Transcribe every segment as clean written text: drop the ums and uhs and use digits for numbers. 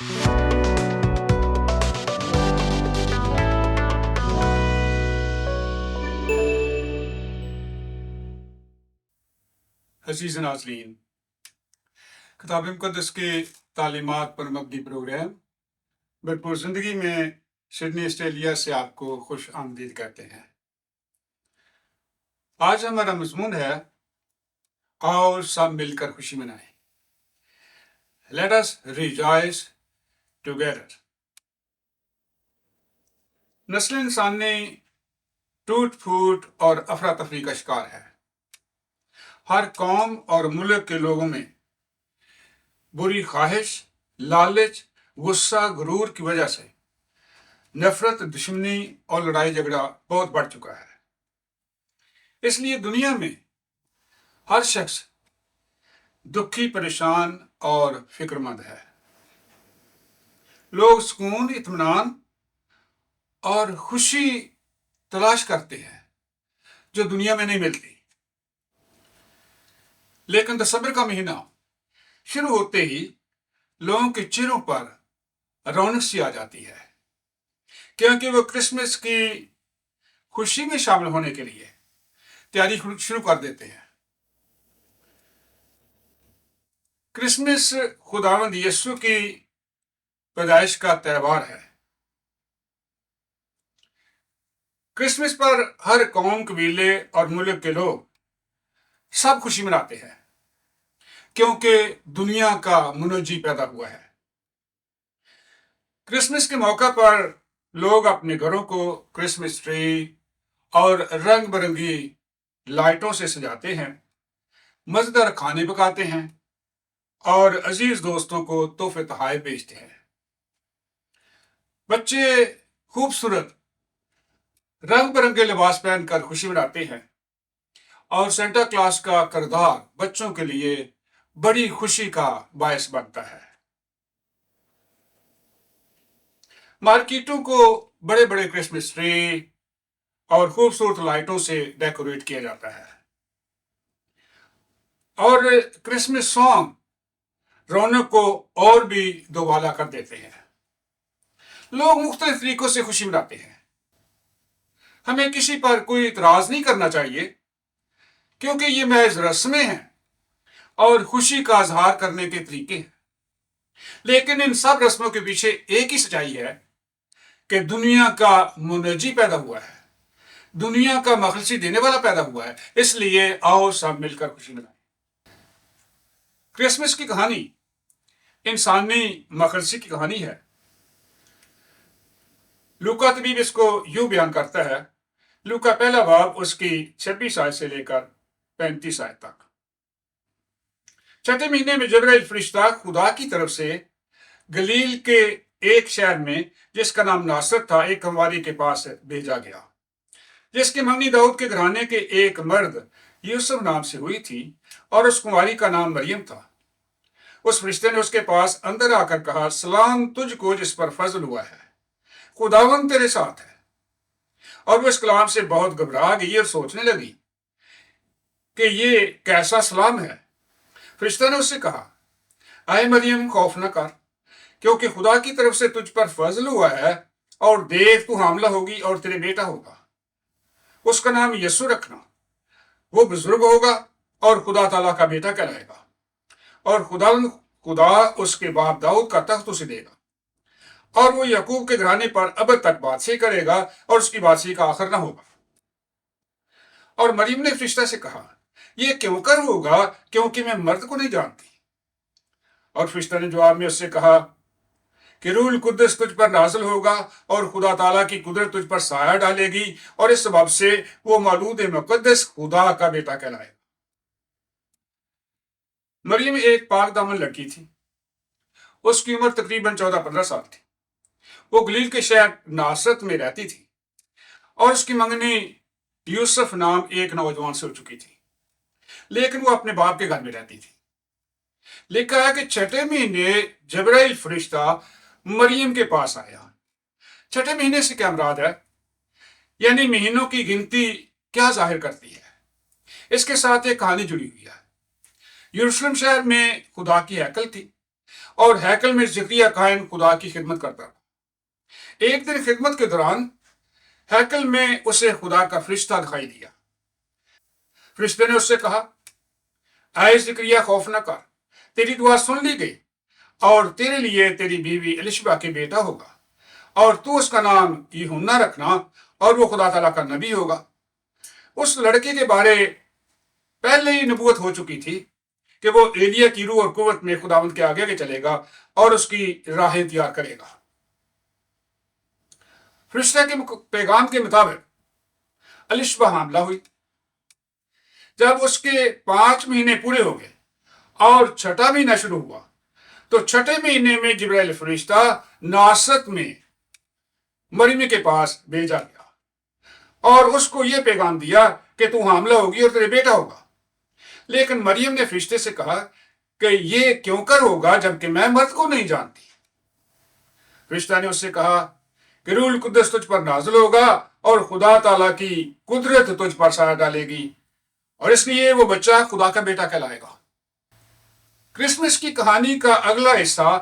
عزیز ناظرین، کتاب مقدس کے تعلیمات پر مبنی پروگرام بھرپور زندگی میں سڈنی آسٹریلیا سے آپ کو خوش آمدید کہتے ہیں۔ آج ہمارا مضمون ہے آؤ سب مل کر خوشی منائیں۔ Let us rejoice together۔ نسل انسانی ٹوٹ پھوٹ اور افراتفری کا شکار ہے۔ ہر قوم اور ملک کے لوگوں میں بری خواہش، لالچ، غصہ، غرور کی وجہ سے نفرت، دشمنی اور لڑائی جھگڑا بہت بڑھ چکا ہے۔ اس لیے دنیا میں ہر شخص دکھی، پریشان اور فکر مند ہے۔ لوگ سکون، اطمینان اور خوشی تلاش کرتے ہیں جو دنیا میں نہیں ملتی۔ لیکن دسمبر کا مہینہ شروع ہوتے ہی لوگوں کے چہروں پر رونق سی آ جاتی ہے، کیونکہ وہ کرسمس کی خوشی میں شامل ہونے کے لیے تیاری شروع کر دیتے ہیں۔ کرسمس خداوند یسوع کی پیدائش کا تہوار ہے۔ کرسمس پر ہر قوم، قبیلے اور ملک کے لوگ سب خوشی مناتے ہیں، کیونکہ دنیا کا منجی پیدا ہوا ہے۔ کرسمس کے موقع پر لوگ اپنے گھروں کو کرسمس ٹری اور رنگ برنگی لائٹوں سے سجاتے ہیں، مزیدار کھانے پکاتے ہیں اور عزیز دوستوں کو تحفے تحائف بھیجتے ہیں۔ بچے خوبصورت رنگ برنگے لباس پہن کر خوشی مناتے ہیں، اور سینٹا کلاس کا کردار بچوں کے لیے بڑی خوشی کا باعث بنتا ہے۔ مارکیٹوں کو بڑے بڑے کرسمس ٹری اور خوبصورت لائٹوں سے ڈیکوریٹ کیا جاتا ہے، اور کرسمس سانگ رونق کو اور بھی دوبالا کر دیتے ہیں۔ لوگ مختلف طریقوں سے خوشی مناتے ہیں۔ ہمیں کسی پر کوئی اعتراض نہیں کرنا چاہیے، کیونکہ یہ محض رسمیں ہیں اور خوشی کا اظہار کرنے کے طریقے ہیں۔ لیکن ان سب رسموں کے پیچھے ایک ہی سچائی ہے کہ دنیا کا منجی پیدا ہوا ہے، دنیا کا مخلصی دینے والا پیدا ہوا ہے۔ اس لیے آؤ سب مل کر خوشی منائیں۔ کرسمس کی کہانی انسانی مخلصی کی کہانی ہے۔ لوکا طبیب اس کو یوں بیان کرتا ہے، لوکا پہلا باب اس کی 26 آیت سے لے کر 35 آیت تک۔ چھٹے مہینے میں جبرائیل فرشتہ خدا کی طرف سے گلیل کے ایک شہر میں جس کا نام ناصرت تھا ایک کنواری کے پاس بھیجا گیا، جس کے منگنی داؤد کے گھرانے کے ایک مرد یوسف نام سے ہوئی تھی، اور اس کنواری کا نام مریم تھا۔ اس فرشتے نے اس کے پاس اندر آ کر کہا، سلام تجھ کو جس پر فضل ہوا ہے، خداوند تیرے ساتھ ہے۔ اور وہ اس کلام سے بہت گھبرا گئی اور سوچنے لگی کہ یہ کیسا سلام ہے۔ فرشتہ نے اس سے کہا، اے مریم خوف نہ کر، کیونکہ خدا کی طرف سے تجھ پر فضل ہوا ہے، اور دیکھ تو حاملہ ہوگی اور تیرے بیٹا ہوگا، اس کا نام یسوع رکھنا۔ وہ بزرگ ہوگا اور خدا تعالیٰ کا بیٹا کہلائے گا، اور خدا اس کے باپ داؤد کا تخت اسے دے گا، اور وہ یعقوب کے گھرانے پر ابد تک بادشاہی کرے گا، اور اس کی بادشاہی کا آخر نہ ہوگا۔ اور مریم نے فرشتہ سے کہا، یہ کیوں کر ہوگا، کیونکہ میں مرد کو نہیں جانتی۔ اور فرشتہ نے جواب میں اس سے کہا کہ روح القدس تجھ پر نازل ہوگا، اور خدا تعالیٰ کی قدرت تجھ پر سایہ ڈالے گی، اور اس سبب سے وہ مولود مقدس خدا کا بیٹا کہلائے گا۔ مریم ایک پاک دامن لڑکی تھی۔ اس کی عمر تقریباً 14-15 سال تھی۔ وہ گلیل کے شہر ناصرت میں رہتی تھی، اور اس کی منگنی یوسف نام ایک نوجوان سے ہو چکی تھی، لیکن وہ اپنے باپ کے گھر میں رہتی تھی۔ لکھا ہے کہ چھٹے مہینے جبرائیل فرشتہ مریم کے پاس آیا۔ چھٹے مہینے سے کیا مراد ہے؟ یعنی مہینوں کی گنتی کیا ظاہر کرتی ہے؟ اس کے ساتھ ایک کہانی جڑی ہوئی ہے۔ یروشلم شہر میں خدا کی ہیکل تھی، اور ہیکل میں ذکریہ کاہن خدا کی خدمت کرتا رہا۔ ایک دن خدمت کے دوران ہیکل میں اسے خدا کا فرشتہ دکھائی دیا۔ فرشتے نے اس سے کہا، اے ذکریہ خوف نہ کر، تیری دعا سن لی گئی، اور تیرے لیے تیری بیوی الشبا کے بیٹا ہوگا، اور تو اس کا نام یوحنا رکھنا، اور وہ خدا تعالیٰ کا نبی ہوگا۔ اس لڑکے کے بارے پہلے ہی نبوت ہو چکی تھی کہ وہ ایلیا کی روح اور قوت میں خداوند کے آگے چلے گا اور اس کی راہیں تیار کرے گا۔ فرشتے کے پیغام کے مطابق الشبا حاملہ ہوئی۔ جب اس کے 5 مہینے پورے ہو گئے اور 6واں مہینہ شروع ہوا تو 6 مہینے میں جبرائیل فرشتہ ناصرت میں مریم کے پاس بھیجا گیا اور اس کو یہ پیغام دیا کہ تو حاملہ ہوگی اور تیرے بیٹا ہوگا۔ لیکن مریم نے فرشتے سے کہا کہ یہ کیوں کر ہوگا جبکہ میں مرد کو نہیں جانتی۔ فرشتہ نے اس سے کہا کہ روح القدس تجھ پر نازل ہوگا اور خدا تعالیٰ کی قدرت تجھ پر سایہ ڈالے گی، اور اس لیے وہ بچہ خدا کا بیٹا کہلائے گا۔ کرسمس کی کہانی کا اگلا حصہ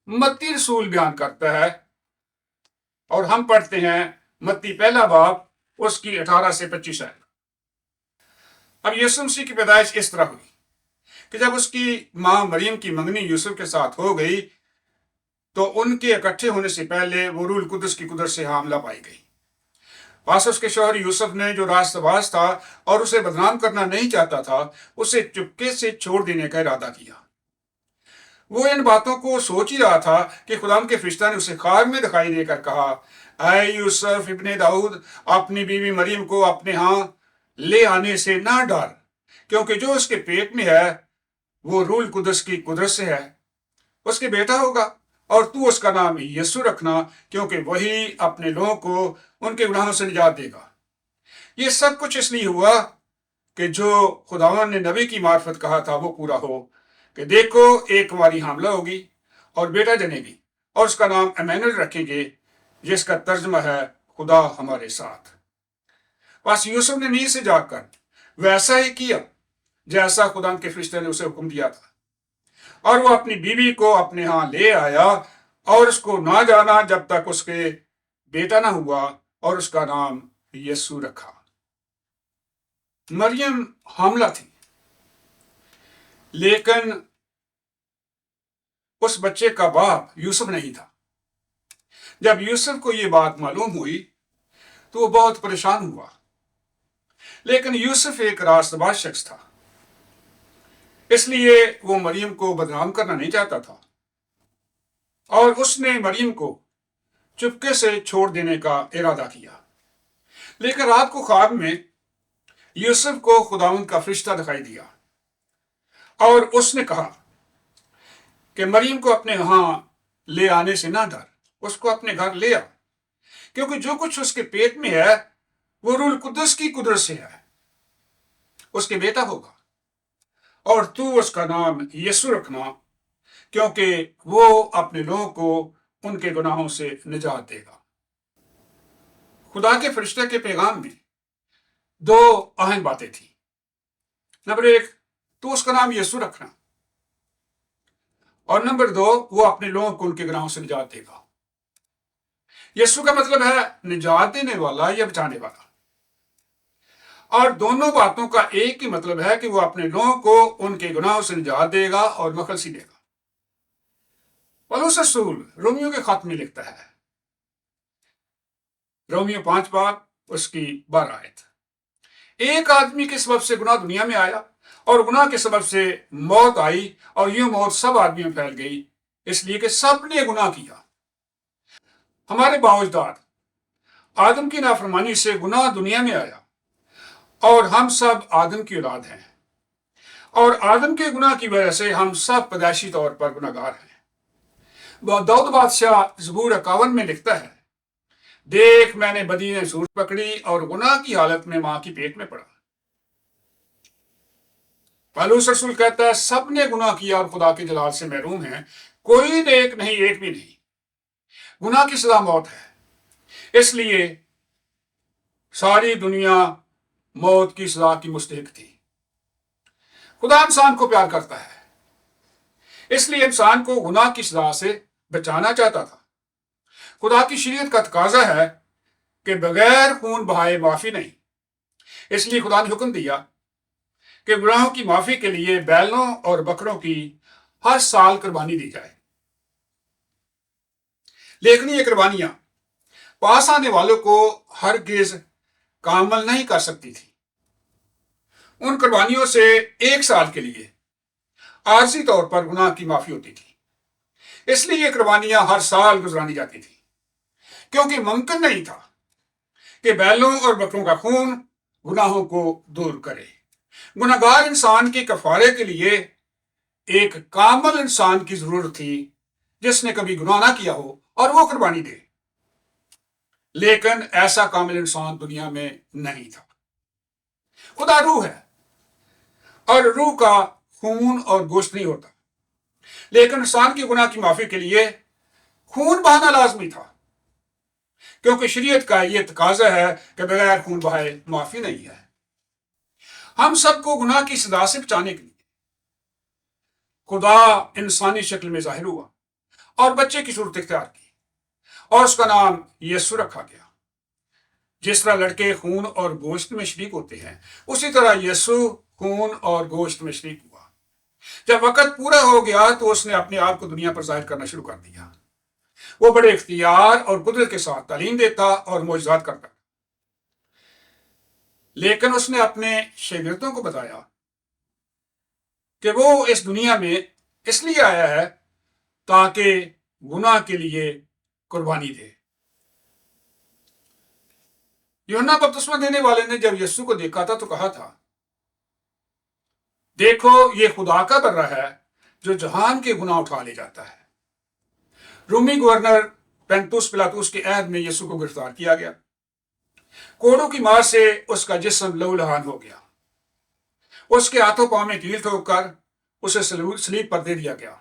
متی رسول بیان کرتا ہے، اور ہم پڑھتے ہیں متی پہلا باب اس کی 18 سے 25 آیت۔ اب یسوع مسیح کی پیدائش اس طرح ہوئی کہ جب اس کی ماں مریم کی منگنی یوسف کے ساتھ ہو گئی تو ان کے اکٹھے ہونے سے پہلے وہ روح القدس کی قدرت سے حاملہ پائی گئی۔ پس اس کے شوہر یوسف نے جو راست باز تھا اور اسے بدنام کرنا نہیں چاہتا تھا، اسے چپکے سے چھوڑ دینے کا ارادہ کیا۔ وہ ان باتوں کو سوچ ہی رہا تھا کہ خداوند کے فرشتہ نے اسے خواب میں دکھائی دے کر کہا، اے یوسف ابن داؤد، اپنی بیوی مریم کو اپنے ہاں لے آنے سے نہ ڈر، کیونکہ جو اس کے پیٹ میں ہے وہ روح القدس کی قدرت سے ہے۔ اس کے بیٹا ہوگا اور تو اس کا نام یسوع رکھنا، کیونکہ وہی اپنے لوگوں کو ان کے گناہوں سے نجات دے گا۔ یہ سب کچھ اس لیے ہوا کہ جو خداوند نے نبی کی معرفت کہا تھا وہ پورا ہو، کہ دیکھو ایک کنواری حاملہ ہوگی اور بیٹا جنے گی اور اس کا نام ایمانویل رکھیں گے، جس کا ترجمہ ہے خدا ہمارے ساتھ۔ بس یوسف نے نیند سے جاگ کر ویسا ہی کیا جیسا خدا کے فرشتے نے اسے حکم دیا تھا، اور وہ اپنی بیوی کو اپنے ہاں لے آیا اور اس کو نہ جانا جب تک اس کے بیٹا نہ ہوا، اور اس کا نام یسوع رکھا۔ مریم حاملہ تھی، لیکن اس بچے کا باپ یوسف نہیں تھا۔ جب یوسف کو یہ بات معلوم ہوئی تو وہ بہت پریشان ہوا، لیکن یوسف ایک راست باز شخص تھا، اس لیے وہ مریم کو بدنام کرنا نہیں چاہتا تھا، اور اس نے مریم کو چپکے سے چھوڑ دینے کا ارادہ کیا۔ لیکن رات کو خواب میں یوسف کو خداوند کا فرشتہ دکھائی دیا، اور اس نے کہا کہ مریم کو اپنے ہاں لے آنے سے نہ ڈر، اس کو اپنے گھر لے آ، کیونکہ جو کچھ اس کے پیٹ میں ہے وہ روح القدس کی قدرت سے ہے۔ اس کے بیٹا ہوگا اور تو اس کا نام یسوع رکھنا، کیونکہ وہ اپنے لوگوں کو ان کے گناہوں سے نجات دے گا۔ خدا کے فرشتے کے پیغام میں 2 اہم باتیں تھیں۔ نمبر 1، تو اس کا نام یسوع رکھنا، اور نمبر 2، وہ اپنے لوگوں کو ان کے گناہوں سے نجات دے گا۔ یسوع کا مطلب ہے نجات دینے والا یا بچانے والا، اور دونوں باتوں کا ایک ہی مطلب ہے کہ وہ اپنے لوگوں کو ان کے گناہوں سے نجات دے گا اور مخلصی دے گا۔ پولس رسول رومیو کے خط میں لکھتا ہے، رومیو 5 باب اس کی 12 آیت، ایک آدمی کے سبب سے گناہ دنیا میں آیا، اور گناہ کے سبب سے موت آئی، اور یہ موت سب آدمیوں میں پھیل گئی، اس لیے کہ سب نے گناہ کیا۔ ہمارے باوجداد آدم کی نافرمانی سے گناہ دنیا میں آیا، اور ہم سب آدم کی اولاد ہیں، اور آدم کے گناہ کی وجہ سے ہم سب پیدائشی طور پر گناہگار ہیں۔ داؤد بادشاہ زبور 51 میں لکھتا ہے، دیکھ میں نے بدی نے سور پکڑی اور گناہ کی حالت میں ماں کی پیٹ میں پڑا۔ پولس رسول کہتا ہے سب نے گناہ کیا اور خدا کے جلال سے محروم ہیں، کوئی نیک نہیں، ایک بھی نہیں۔ گناہ کی سزا موت ہے، اس لیے ساری دنیا موت کی سزا کی مستحق تھی۔ خدا انسان کو پیار کرتا ہے، اس لیے انسان کو گناہ کی سزا سے بچانا چاہتا تھا۔ خدا کی شریعت کا تقاضا ہے کہ بغیر خون بہائے معافی نہیں۔ اس لیے خدا نے حکم دیا کہ گناہوں کی معافی کے لیے بیلوں اور بکروں کی ہر سال قربانی دی جائے، لیکن یہ قربانیاں پاس آنے والوں کو ہرگز کامل نہیں کر سکتی تھی۔ ان قربانیوں سے ایک سال کے لیے عارضی طور پر گناہ کی معافی ہوتی تھی، اس لیے یہ قربانیاں ہر سال گزرانی جاتی تھی، کیونکہ ممکن نہیں تھا کہ بیلوں اور بکروں کا خون گناہوں کو دور کرے۔ گناہگار انسان کے کفارے کے لیے ایک کامل انسان کی ضرورت تھی جس نے کبھی گناہ نہ کیا ہو اور وہ قربانی دے، لیکن ایسا کامل انسان دنیا میں نہیں تھا۔ خدا روح ہے اور روح کا خون اور گوشت نہیں ہوتا، لیکن انسان کی گناہ کی معافی کے لیے خون بہانا لازمی تھا، کیونکہ شریعت کا یہ تقاضا ہے کہ بغیر خون بہائے معافی نہیں ہے۔ ہم سب کو گناہ کی سزا سے بچانے کے لیے خدا انسانی شکل میں ظاہر ہوا اور بچے کی صورت اختیار کی، اور اس کا نام یسوع رکھا گیا۔ جس طرح لڑکے خون اور گوشت میں شریک ہوتے ہیں، اسی طرح یسوع خون اور گوشت میں شریک ہوا۔ جب وقت پورا ہو گیا تو اس نے اپنے آپ کو دنیا پر ظاہر کرنا شروع کر دیا۔ وہ بڑے اختیار اور قدرت کے ساتھ تعلیم دیتا اور معجزات کرتا، لیکن اس نے اپنے شاگردوں کو بتایا کہ وہ اس دنیا میں اس لیے آیا ہے تاکہ گناہ کے لیے قربانی دے۔ یوحنا بپتسمہ دینے والے نے جب یسوع کو دیکھا تھا تو کہا تھا، دیکھو یہ خدا کا بندہ ہے جو جہان کے گناہ اٹھا لے جاتا ہے۔ رومی گورنر پینتوس پلاطوس کے عہد میں یسوع کو گرفتار کیا گیا۔ کوڑوں کی مار سے اس کا جسم لہو لہان ہو گیا۔ اس کے ہاتھوں پاؤں میں کیل ٹھوک کر اسے صلیب پر دے دیا گیا۔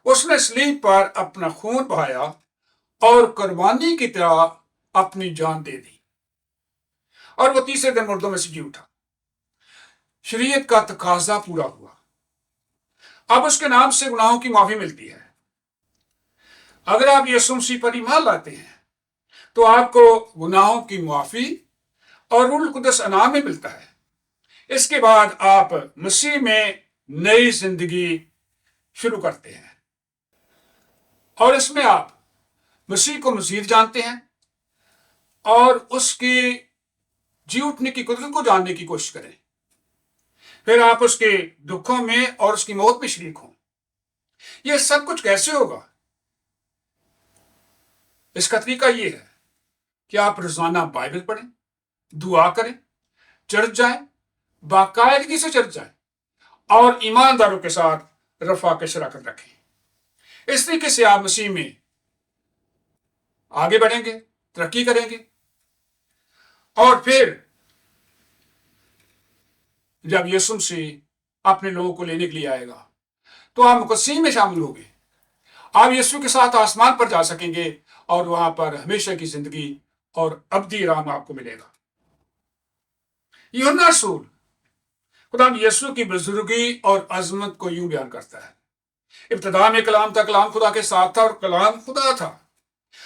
اس نے صلیب پر اپنا خون بہایا اور قربانی کی طرح اپنی جان دے دی، اور وہ تیسرے دن مردوں میں سے جی اٹھا۔ شریعت کا تقاضا پورا ہوا۔ اب اس کے نام سے گناہوں کی معافی ملتی ہے۔ اگر آپ یسوع مسیح پر ایمان لاتے ہیں تو آپ کو گناہوں کی معافی اور روح القدس انعام میں ملتا ہے۔ اس کے بعد آپ مسیح میں نئی زندگی شروع کرتے ہیں، اور اس میں آپ مسیح کو مزید جانتے ہیں اور اس کی جی اٹھنے کی قدرت کو جاننے کی کوشش کریں۔ پھر آپ اس کے دکھوں میں اور اس کی موت میں شریک ہوں۔ یہ سب کچھ کیسے ہوگا؟ اس کا طریقہ یہ ہے کہ آپ روزانہ بائبل پڑھیں، دعا کریں، چرچ جائیں، باقاعدگی سے چرچ جائیں، اور ایمانداروں کے ساتھ رفع کے شراکت رکھیں۔ اس طریقے سے آپ مسیح میں آگے بڑھیں گے، ترقی کریں گے، اور پھر جب یسوع مسیح اپنے لوگوں کو لینے کے لیے آئے گا تو آپ مقدسین میں شامل ہوں گے۔ آپ یسوع کے ساتھ آسمان پر جا سکیں گے اور وہاں پر ہمیشہ کی زندگی اور ابدی آرام آپ کو ملے گا۔ یوحنا رسول خدا یسوع کی بزرگی اور عظمت کو یوں بیان کرتا ہے، ابتدا میں کلام تھا، کلام خدا کے ساتھ تھا، اور کلام خدا تھا،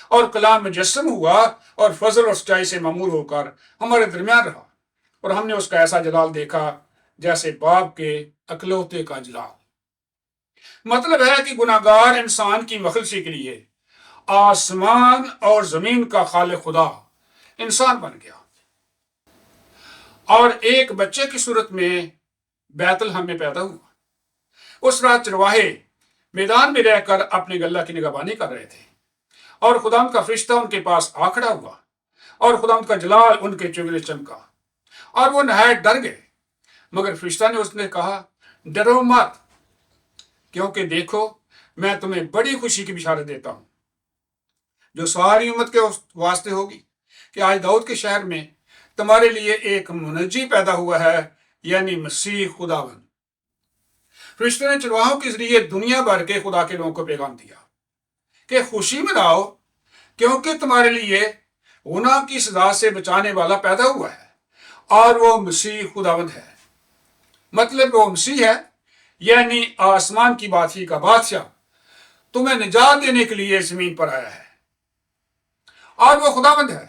اور کلام مجسم ہوا اور فضل اور سچائی سے معمور ہو کر ہمارے درمیان رہا، اور ہم نے اس کا ایسا جلال دیکھا جیسے باپ کے اکلوتے کا جلال۔ مطلب ہے کہ گناہگار انسان کی مخلصی کے لیے آسمان اور زمین کا خالق خدا انسان بن گیا، اور ایک بچے کی صورت میں بیت الحم میں پیدا ہوا۔ اس رات چرواہے میدان میں رہ کر اپنے گلہ کی نگہبانی کر رہے تھے، اور خداوند کا فرشتہ ان کے پاس آ کھڑا ہوا، اور خداوند کا جلال ان کے چہرے چمکا، اور وہ نہایت ڈر گئے۔ مگر فرشتہ نے اس نے کہا، ڈرو مت، کیونکہ دیکھو میں تمہیں بڑی خوشی کی بشارت دیتا ہوں جو ساری امت کے واسطے ہوگی، کہ آج داؤد کے شہر میں تمہارے لیے ایک منجی پیدا ہوا ہے، یعنی مسیح خداوند۔ فرشتے نے چرواہوں کے ذریعے دنیا بھر کے خدا کے لوگوں کو پیغام دیا کہ خوشی مناؤ، کیونکہ تمہارے لیے گناہ کی سزا سے بچانے والا پیدا ہوا ہے، اور وہ مسیح خداوند ہے۔ مطلب وہ مسیح ہے، یعنی آسمان کی بادشاہی کا بادشاہ تمہیں نجات دینے کے لیے زمین پر آیا ہے، اور وہ خداوند ہے۔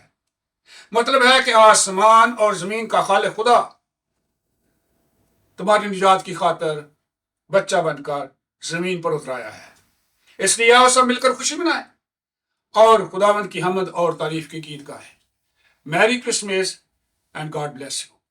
مطلب ہے کہ آسمان اور زمین کا خالق خدا تمہاری نجات کی خاطر بچہ بن کر زمین پر اترایا ہے۔ اس لیے آؤ سب مل کر خوشی منائیں اور خداوند کی حمد اور تعریف کی گیت گائیں۔ میری Christmas and God bless you.